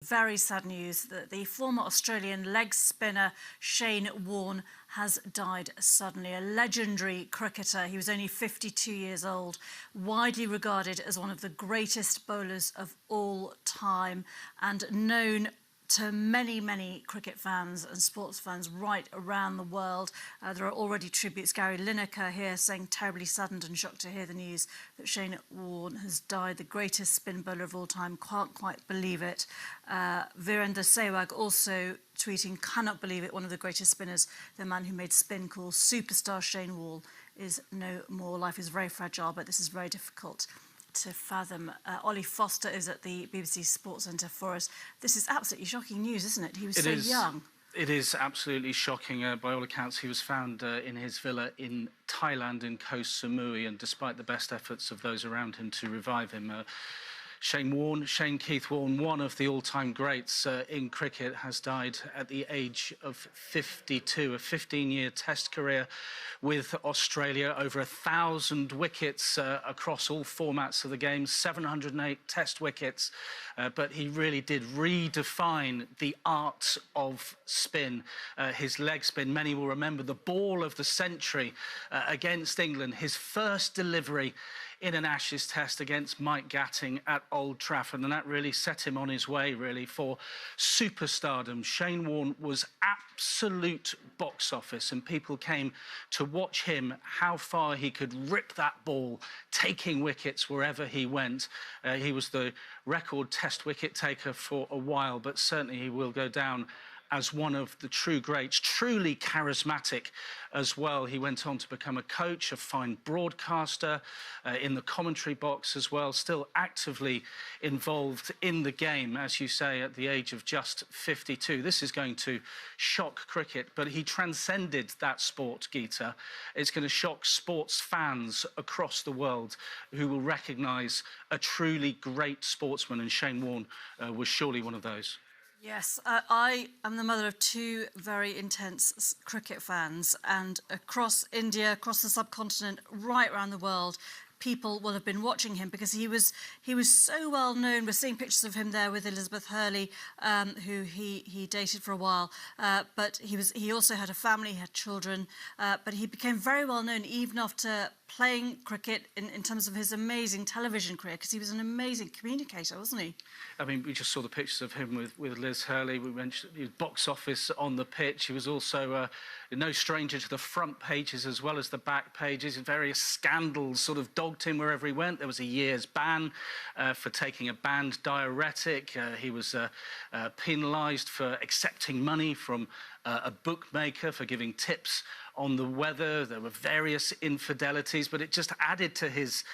very sad news that the former Australian leg spinner Shane Warne has died suddenly. A legendary cricketer. He was only 52 years old, widely regarded as one of the greatest bowlers of all time and known to many, many cricket fans and sports fans right around the world. There are already tributes. Gary Lineker here saying terribly saddened and shocked to hear the news that Shane Warne has died, the greatest spin bowler of all time. Can't quite believe it. Virender Sehwag also tweeting, cannot believe it, one of the greatest spinners, the man who made spin cool. Superstar Shane Warne is no more. Life is very fragile, but this is very difficult to fathom. Ollie Foster is at the BBC Sports Centre for us. This is absolutely shocking news, isn't it? He was so young. It is absolutely shocking. By all accounts, he was found in his villa in Thailand in Koh Samui, and despite the best efforts of those around him to revive him, Shane Keith Warne, one of the all-time greats in cricket, has died at the age of 52. A 15-year Test career with Australia, over 1,000 wickets across all formats of the game, 708 Test wickets. But he really did redefine the art of spin. His leg spin, many will remember the ball of the century against England, his first delivery in an Ashes Test against Mike Gatting at Old Trafford, and that really set him on his way, really, for superstardom. Shane Warne was absolute box office, and people came to watch him, how far he could rip that ball, taking wickets wherever he went. He was the record Test wicket taker for a while, but certainly he will go down as one of the true greats, truly charismatic as well. He went on to become a coach, a fine broadcaster, in the commentary box as well, still actively involved in the game, as you say, at the age of just 52. This is going to shock cricket, but he transcended that sport, Geeta. It's going to shock sports fans across the world who will recognise a truly great sportsman, and Shane Warne was surely one of those. Yes, I am the mother of two very intense cricket fans, and across India, across the subcontinent, right around the world, people will have been watching him because he was so well known. We're seeing pictures of him there with Elizabeth Hurley, who he dated for a while. But he also had a family, he had children. But he became very well known even after playing cricket in terms of his amazing television career, because he was an amazing communicator, wasn't he? I mean, we just saw the pictures of him with Liz Hurley. We mentioned his box office on the pitch. He was also no stranger to the front pages as well as the back pages. Various scandals sort of dogged him wherever he went. There was a year's ban for taking a banned diuretic. He was penalised for accepting money from a bookmaker for giving tips on the weather. There were various infidelities, but it just added to his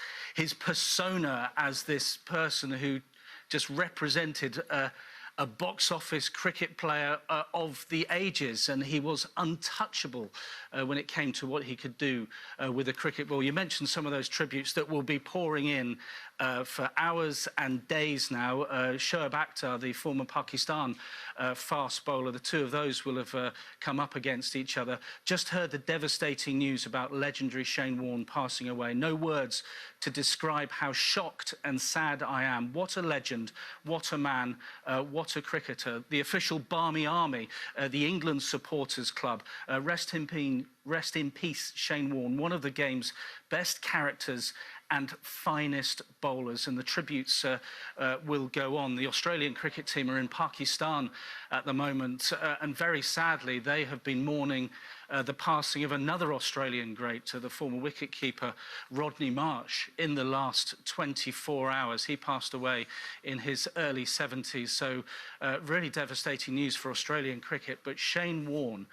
persona as this person who just represented a box office cricket player of the ages, and he was untouchable when it came to what he could do with a cricket ball. You mentioned some of those tributes that will be pouring in for hours and days now. Shoaib Akhtar, the former Pakistan fast bowler, the two of those will have come up against each other. Just heard the devastating news about legendary Shane Warne passing away. No words to describe how shocked and sad I am. What a legend, what a man, what a cricketer. The official Barmy Army, the England Supporters Club, rest in peace, Shane Warne, one of the game's best characters and finest bowlers, and the tributes will go on. The Australian cricket team are in Pakistan at the moment, and very sadly they have been mourning the passing of another Australian great, the former wicketkeeper Rodney Marsh, in the last 24 hours. He passed away in his early 70s, so really devastating news for Australian cricket. But Shane Warne,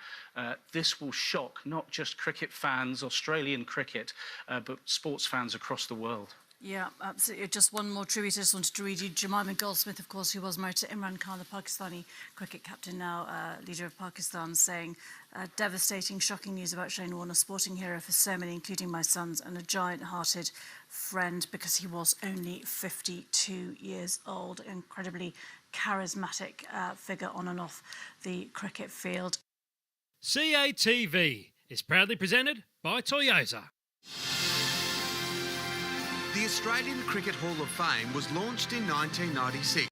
this will shock not just cricket fans, Australian cricket, but sports fans across the world. Yeah, absolutely. Just one more tribute I just wanted to read you. Jemima Goldsmith, of course, who was married to Imran Khan, the Pakistani cricket captain, now leader of Pakistan, saying, devastating, shocking news about Shane Warne, a sporting hero for so many, including my sons, and a giant-hearted friend, because he was only 52 years old. Incredibly charismatic figure on and off the cricket field. CATV is proudly presented by Toyota. The Australian Cricket Hall of Fame was launched in 1996.